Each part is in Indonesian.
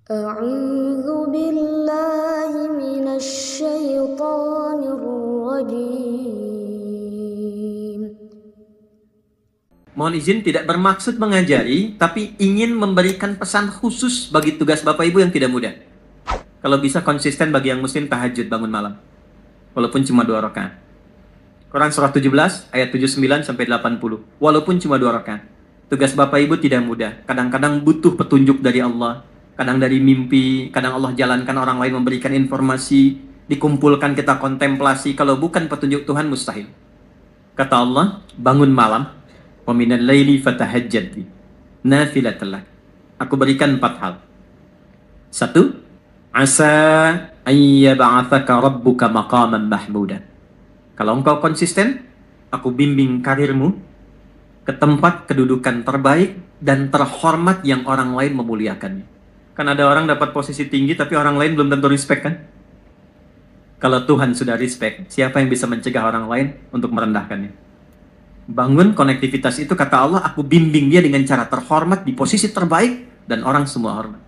أعوذ بالله من الشيطان الرجيم. Mohon izin tidak bermaksud mengajari, tapi ingin memberikan pesan khusus bagi tugas Bapak Ibu yang tidak mudah. Kalau bisa konsisten bagi yang muslim tahajud bangun malam. Walaupun cuma 2 rakaat. Quran surah 17 ayat 79 sampai 80. Walaupun cuma 2 rakaat. Tugas Bapak Ibu tidak mudah. Kadang-kadang butuh petunjuk dari Allah. Kadang dari mimpi, kadang Allah jalankan orang lain memberikan informasi, dikumpulkan kita kontemplasi. Kalau bukan petunjuk Tuhan mustahil. Kata Allah, bangun malam. Wa minal laili fatahajjad bi nafilatan lak. Aku berikan 4 hal. 1, asa ayyab'atsaka rabbuka maqaman mahmuda. Kalau engkau konsisten, aku bimbing karirmu ke tempat kedudukan terbaik dan terhormat yang orang lain memuliakannya. Kan ada orang dapat posisi tinggi tapi orang lain belum tentu respect kan? Kalau Tuhan sudah respect, siapa yang bisa mencegah orang lain untuk merendahkannya? Bangun konektivitas itu, kata Allah, aku bimbing dia dengan cara terhormat di posisi terbaik dan orang semua hormat.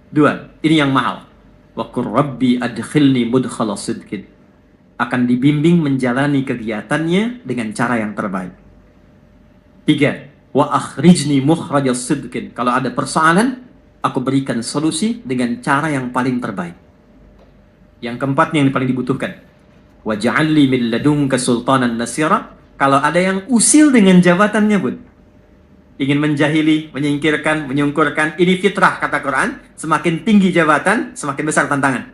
2, ini yang mahal. Wa qur rabbi adkhilni mudkhala sidqin. Akan dibimbing menjalani kegiatannya dengan cara yang terbaik. 3, wa akhrijni mukhrajas sidqin. Kalau ada persoalan, aku berikan solusi dengan cara yang paling terbaik. Yang keempat yang paling dibutuhkan. Wa ja'alli min ladunka sultanan nasira. Kalau ada yang usil dengan jabatannya pun, ingin menjahili, menyingkirkan, menyungkurkan, ini fitrah kata Quran. Semakin tinggi jabatan, semakin besar tantangan.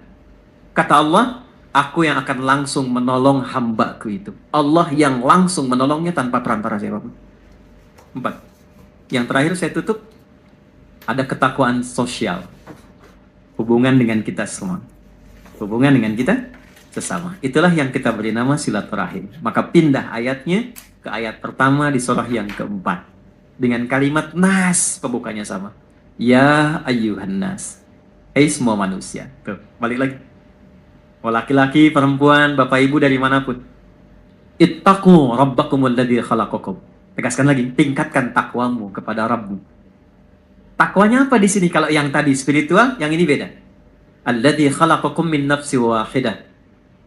Kata Allah, aku yang akan langsung menolong hambaku itu. Allah yang langsung menolongnya tanpa perantara siapapun. 4. Yang terakhir saya tutup, ada ketakwaan sosial. Hubungan dengan kita semua. Hubungan dengan kita sesama. Itulah yang kita beri nama silaturahim. Maka pindah ayatnya ke ayat pertama di surah yang keempat. Dengan kalimat nas, pembukanya sama. Ya ayyuhan nas. Hai semua manusia. Tuh, balik lagi. Oh, laki-laki, perempuan, bapak ibu dari manapun. Ittaqu rabbakumul ladzi khalaqakum. Tegaskan lagi, tingkatkan takwamu kepada Rabbmu. Takwanya apa di sini? Kalau yang tadi spiritual, yang ini beda. Alladzi khalaqakum min nafsin wahidah.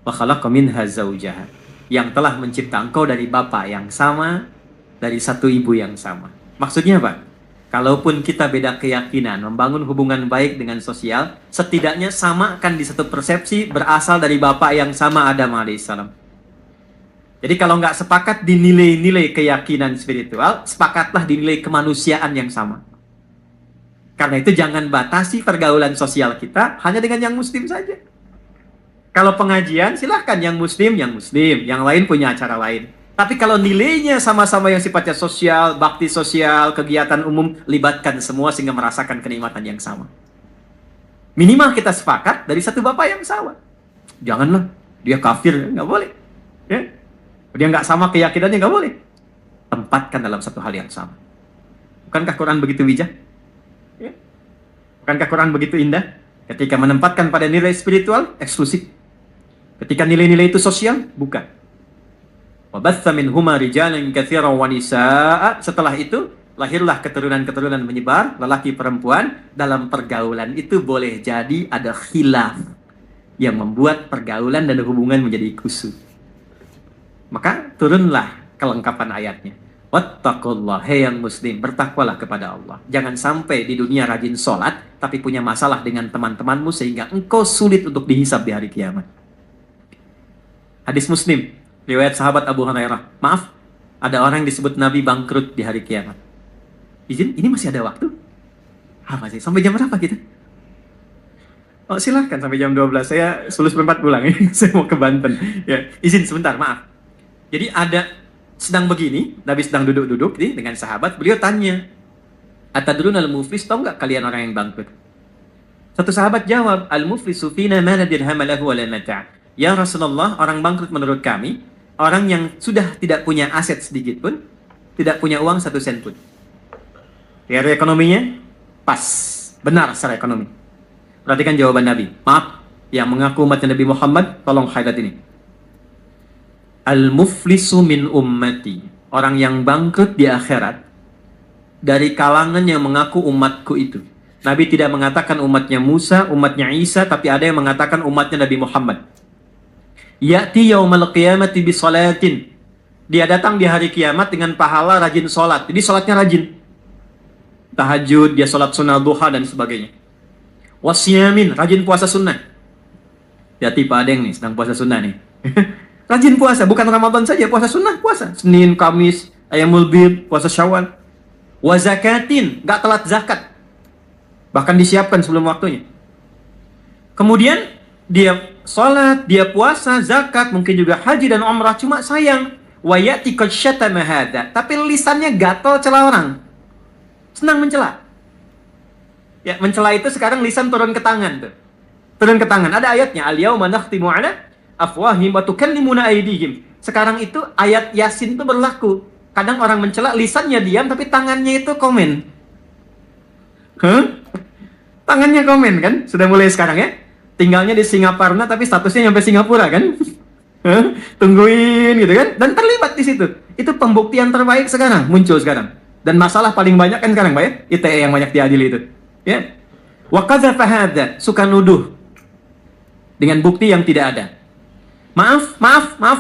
Wa khalaqa minha zawjaha. Yang telah mencipta engkau dari bapa yang sama, dari satu ibu yang sama. Maksudnya apa? Kalaupun kita beda keyakinan, membangun hubungan baik dengan sosial, setidaknya samakan di satu persepsi berasal dari bapa yang sama, Adam alaihissalam. Jadi kalau nggak sepakat di nilai-nilai keyakinan spiritual, sepakatlah di nilai kemanusiaan yang sama. Karena itu jangan batasi pergaulan sosial kita hanya dengan yang muslim saja. Kalau pengajian, silahkan yang muslim, yang lain punya acara lain. Tapi kalau nilainya sama-sama yang sifatnya sosial, bakti sosial, kegiatan umum, libatkan semua sehingga merasakan kenikmatan yang sama. Minimal kita sepakat dari satu bapak yang sama. Janganlah, dia kafir, nggak boleh. Ya? Dia nggak sama keyakinannya, nggak boleh. Tempatkan dalam satu hal yang sama. Bukankah Quran begitu bijak? Ya? Bukankah Quran begitu indah? Ketika menempatkan pada nilai spiritual, eksklusif. Ketika nilai-nilai itu sosial, bukan. Wabatha minhuma rijalan katsiran wa nisaa. Setelah itu, lahirlah keturunan-keturunan menyebar, lelaki perempuan. Dalam pergaulan itu boleh jadi ada khilaf yang membuat pergaulan dan hubungan menjadi kusut. Maka turunlah kelengkapan ayatnya. Wattaqullah, hei yang muslim, bertakwalah kepada Allah. Jangan sampai di dunia rajin sholat, tapi punya masalah dengan teman-temanmu sehingga engkau sulit untuk dihisab di hari kiamat. Hadis Muslim, riwayat sahabat Abu Hurairah. Maaf, ada orang yang disebut Nabi bangkrut di hari kiamat. Izin, ini masih ada waktu? Masih? Sampai jam berapa kita? Oh, silahkan sampai jam 12. Saya 11:04 pulang. Saya mau ke Banten. Ya, izin sebentar, maaf. Jadi ada sedang begini, Nabi sedang duduk-duduk dengan sahabat, beliau tanya, atadruna al-muflis, tahu nggak kalian orang yang bangkrut? Satu sahabat jawab, al-muflisu fina ma la dirham lahu wa la mata'. Ya Rasulullah, orang bangkrut menurut kami, orang yang sudah tidak punya aset sedikit pun, tidak punya uang 1 sen pun. Teori ekonominya pas, benar secara ekonomi. Perhatikan jawaban Nabi. Maaf, yang mengaku umat Nabi Muhammad, tolong highlight ini. Al-muflisu min ummati. Orang yang bangkrut di akhirat dari kalangan yang mengaku umatku itu. Nabi tidak mengatakan umatnya Musa, umatnya Isa, tapi ada yang mengatakan umatnya Nabi Muhammad. Ya'ti yaumal qiyamati bisolatin. Dia datang di hari kiamat dengan pahala rajin sholat. Jadi sholatnya rajin. Tahajud, dia sholat sunnah duha dan sebagainya. Wasyamin, rajin puasa sunnah. Hati Pak Adeng nih, sedang puasa sunnah nih. Rajin puasa, bukan Ramadan saja, puasa sunnah, puasa. Senin, Kamis, Ayyamul Bid, puasa Syawal. Wazakatin, gak telat zakat. Bahkan disiapkan sebelum waktunya. Kemudian dia sholat, dia puasa, zakat, mungkin juga haji dan umrah. Cuma sayang, wayati qad syatama hadza. Tapi lisannya gatal cela orang. Senang mencela. Ya, mencela itu sekarang lisan turun ke tangan tuh. Turun ke tangan. Ada ayatnya, al-yauma nakhtimu ala afwahihim wa tukallimuna aydihim. Sekarang itu ayat Yasin itu berlaku. Kadang orang mencela, lisannya diam tapi tangannya itu komen. Tangannya komen kan? Sudah mulai sekarang ya. Tinggalnya di Singaparna tapi statusnya sampai Singapura kan? Tungguin gitu kan? Dan terlibat di situ. Itu pembuktian terbaik sekarang, muncul sekarang. Dan masalah paling banyak kan sekarang, Pak ya? ITE yang banyak diadili itu. Ya. Wa qadzafa hadza, suka nuduh dengan bukti yang tidak ada. Maaf,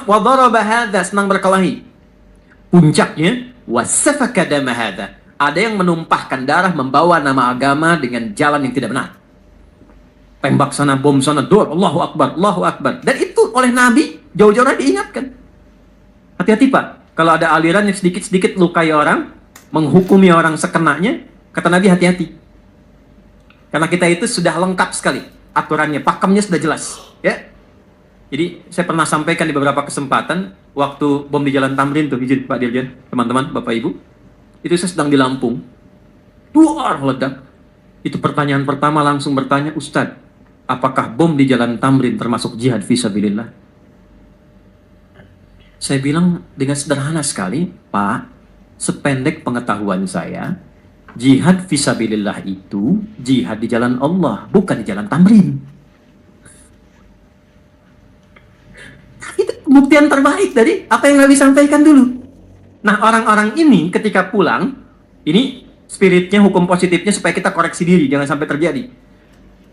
wa daraba hadza, senang berkelahi. Puncaknya, wasafaka dama hadza. Ada yang menumpahkan darah, membawa nama agama dengan jalan yang tidak benar. Tembak sana, bom sana, dor, Allahu Akbar, Allahu Akbar. Dan itu oleh Nabi jauh-jauh diingatkan. Hati-hati Pak, kalau ada aliran yang sedikit-sedikit lukai orang, menghukumi orang sekenanya, kata Nabi hati-hati. Karena kita itu sudah lengkap sekali aturannya, pakemnya sudah jelas, ya. Jadi saya pernah sampaikan di beberapa kesempatan waktu bom di Jalan Tamrin tuh, izin Pak Dirjen, teman-teman, Bapak Ibu, itu saya sedang di Lampung, duar ledak. Itu pertanyaan pertama langsung bertanya, Ustadz, apakah bom di Jalan Tamrin termasuk jihad fisabilillah? Saya bilang dengan sederhana sekali, Pak, sependek pengetahuan saya, jihad fisabilillah itu jihad di jalan Allah, bukan di Jalan Tamrin. Itu pembuktian terbaik dari apa yang Nabi sampaikan dulu. Nah, orang-orang ini ketika pulang, ini spiritnya, hukum positifnya supaya kita koreksi diri, jangan sampai terjadi.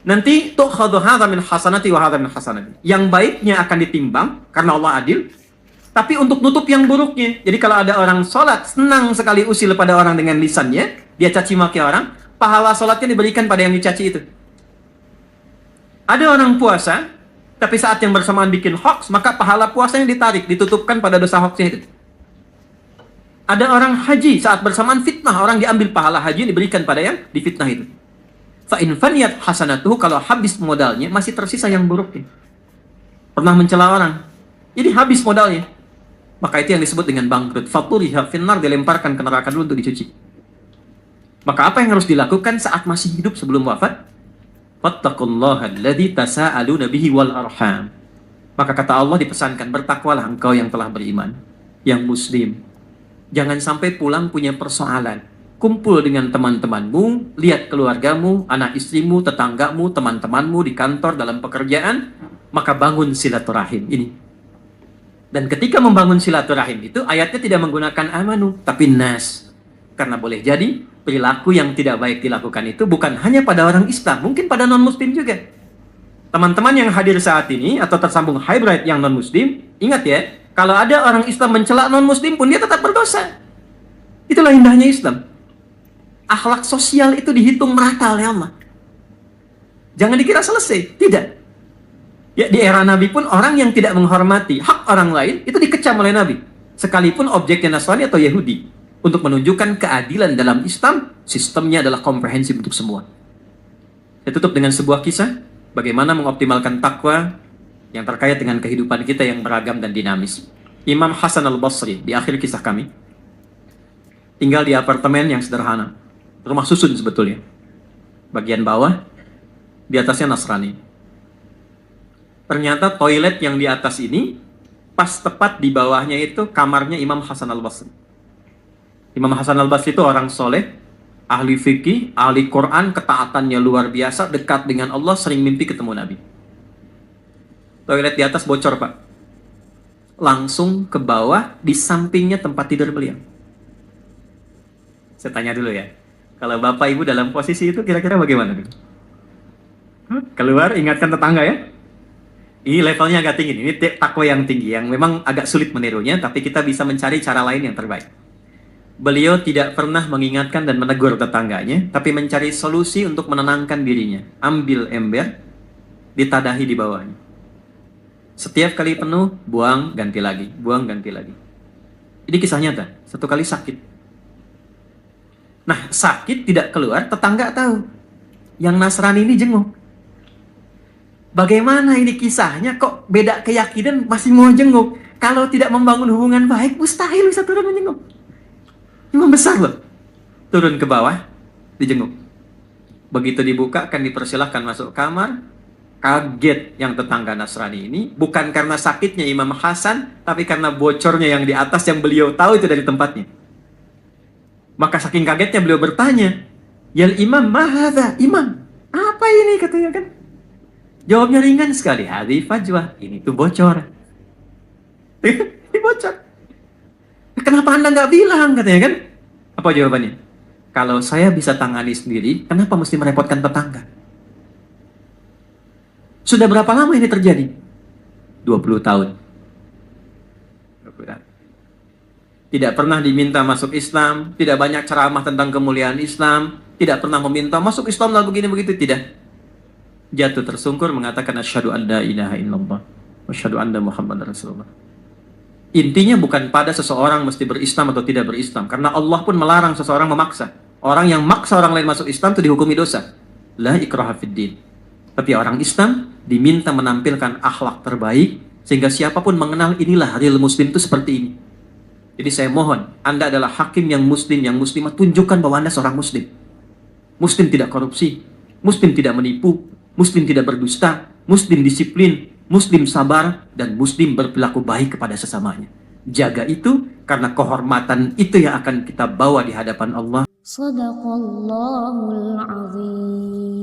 Nanti tu'khadhu hadza min hasanati wa hadza min hasanati. Yang baiknya akan ditimbang karena Allah adil, tapi untuk nutup yang buruknya. Jadi kalau ada orang sholat, senang sekali usil pada orang dengan lisannya, dia caci maki orang, pahala sholatnya diberikan pada yang dicaci itu. Ada orang puasa, tapi saat yang bersamaan bikin hoax, maka pahala puasanya ditarik, ditutupkan pada dosa hoaxnya itu. Ada orang haji, saat bersamaan fitnah, orang diambil pahala haji diberikan pada yang difitnah itu. Fa'in faniyat hasanatuhu, kalau habis modalnya, masih tersisa yang buruknya. Pernah mencela orang, jadi habis modalnya. Maka itu yang disebut dengan bangkrut. Faturiha finnar, dilemparkan ke neraka dulu untuk dicuci. Maka apa yang harus dilakukan saat masih hidup sebelum wafat? Fattaqullaha alladzi tasaaluna bihi wal arham. Maka kata Allah dipesankan, bertakwalah engkau yang telah beriman, yang muslim. Jangan sampai pulang punya persoalan. Kumpul dengan teman-temanmu, lihat keluargamu, anak istrimu, tetanggamu, teman-temanmu di kantor, dalam pekerjaan, maka bangun silaturahim ini. Dan ketika membangun silaturahim itu, ayatnya tidak menggunakan amanu, tapi nas. Karena boleh jadi perilaku yang tidak baik dilakukan itu bukan hanya pada orang Islam, mungkin pada non-muslim juga. Teman-teman yang hadir saat ini atau tersambung hybrid yang non-muslim, ingat ya, kalau ada orang Islam mencela non-muslim pun dia tetap berdosa. Itulah indahnya Islam. Akhlak sosial itu dihitung merata oleh Allah. Jangan dikira selesai, tidak. Ya, di era Nabi pun orang yang tidak menghormati hak orang lain itu dikecam oleh Nabi, sekalipun objeknya Nasrani atau Yahudi. Untuk menunjukkan keadilan dalam Islam, sistemnya adalah komprehensif untuk semua. Saya tutup dengan sebuah kisah, bagaimana mengoptimalkan takwa yang terkait dengan kehidupan kita yang beragam dan dinamis. Imam Hasan al-Basri, di akhir kisah kami, tinggal di apartemen yang sederhana. Rumah susun sebetulnya. Bagian bawah, di atasnya Nasrani. Ternyata toilet yang di atas ini, pas tepat di bawahnya itu kamarnya Imam Hasan al-Basri. Imam Hasan al-Basri itu orang soleh, ahli fikih, ahli Quran, ketaatannya luar biasa, dekat dengan Allah, sering mimpi ketemu Nabi. Toilet di atas bocor, Pak. Langsung ke bawah, di sampingnya tempat tidur beliau. Saya tanya dulu ya, Kalau bapak ibu dalam posisi itu kira-kira bagaimana? Keluar, ingatkan tetangga ya. Ini levelnya agak tinggi, ini takwa yang tinggi, yang memang agak sulit menirunya, tapi kita bisa mencari cara lain yang terbaik. Beliau tidak pernah mengingatkan dan menegur tetangganya, tapi mencari solusi untuk menenangkan dirinya. Ambil ember, ditadahi di bawahnya. Setiap kali penuh, buang, ganti lagi. Buang, ganti lagi. Ini kisah nyata. Satu kali sakit. Nah, sakit tidak keluar, tetangga tahu. Yang Nasrani ini jenguk. Bagaimana ini kisahnya? Kok beda keyakinan masih mau jenguk? Kalau tidak membangun hubungan baik, mustahil bisa turun menjenguk. Imam besar loh. Turun ke bawah, dijenguk. Begitu dibuka, akan dipersilahkan masuk kamar. Kaget yang tetangga Nasrani ini, bukan karena sakitnya Imam Hasan, tapi karena bocornya yang di atas yang beliau tahu itu dari tempatnya. Maka saking kagetnya beliau bertanya, "Yal Imam, mahadha?" Imam, apa ini katanya kan? Jawabnya ringan sekali, "Hadhi fajwah." Ini tuh bocor. Ini bocor. Kenapa Anda nggak bilang katanya kan? Apa jawabannya? Kalau saya bisa tangani sendiri, kenapa mesti merepotkan tetangga? Sudah berapa lama ini terjadi? 20 tahun. Tidak pernah diminta masuk Islam, tidak banyak ceramah tentang kemuliaan Islam, tidak pernah meminta masuk Islam lah begini begitu, tidak. Jatuh tersungkur mengatakan asyhadu an la ilaha illallah wa asyhadu anna Muhammadar Rasulullah. Intinya bukan pada seseorang mesti berislam atau tidak berislam, karena Allah pun melarang seseorang memaksa. Orang yang maksa orang lain masuk Islam itu dihukumi dosa. La ikraha fid din. Tapi orang Islam diminta menampilkan akhlak terbaik sehingga siapapun mengenal inilah real muslim itu seperti ini. Jadi saya mohon, Anda adalah hakim yang muslim, yang muslimah, tunjukkan bahwa Anda seorang muslim. Muslim tidak korupsi, muslim tidak menipu, muslim tidak berdusta, muslim disiplin, muslim sabar, dan muslim berperilaku baik kepada sesamanya. Jaga itu, karena kehormatan itu yang akan kita bawa di hadapan Allah. Sadaqallahul azim.